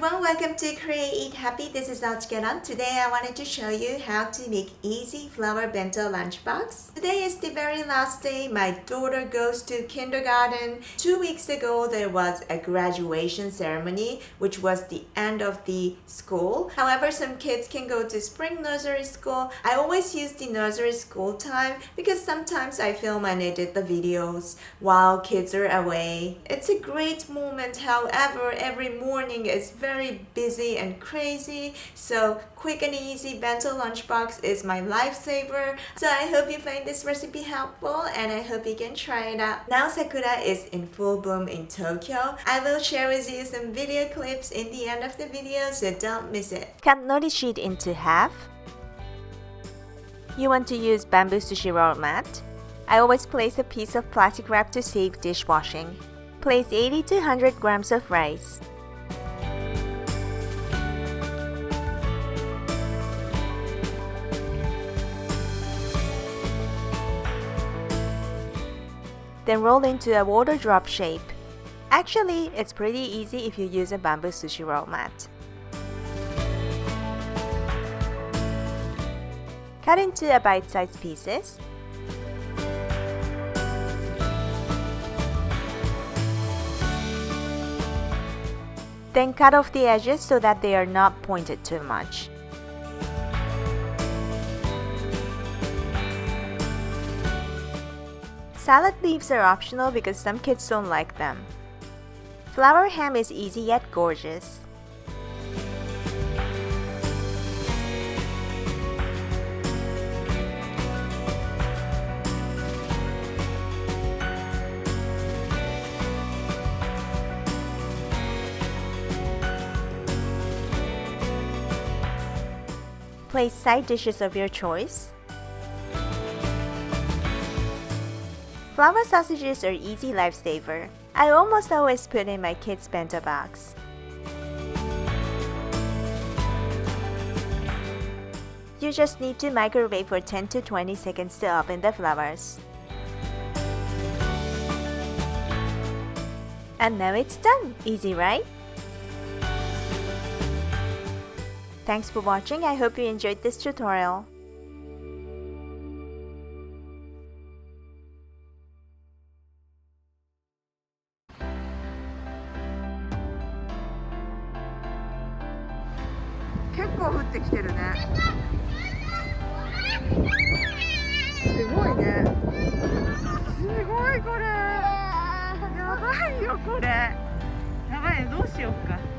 everyone, welcome to Create Eat Happy. This is OCHIKERON. Today I wanted to show you how to make easy flower bento lunchbox. Today is the very last day. My daughter goes to kindergarten. 2 weeks ago there was a graduation ceremony, which was the end of the school. However, some kids can go to spring nursery school. I always use the nursery school time because sometimes I film and edit the videos while kids are away. It's a great moment. However, every morning is very busy and crazy, so quick and easy bento lunchbox is my lifesaver. So I hope you find this recipe helpful and I hope you can try it out. Now sakura is in full bloom in Tokyo. I will share with you some video clips in the end of the video, so don't miss it. Cut nori sheet into half. You want to use bamboo sushi roll mat. I always place a piece of plastic wrap to save dishwashing. Place 80 to 100 grams of rice. Then roll into a water drop shape. Actually, it's pretty easy if you use a bamboo sushi roll mat. Cut into a bite-sized pieces. Then cut off the edges so that they are not pointed too much. Salad leaves are optional because some kids don't like them. Flower ham is easy yet gorgeous. Place side dishes of your choice. Flower sausages are easy lifesaver. I almost always put in my kids' bento box. You just need to microwave for 10 to 20 seconds to open the flowers. And now it's done! Easy, right? Thanks for watching. I hope you enjoyed this tutorial. It's すごいね。すごいこれ。やばいよこれ。やばい、どうしようか。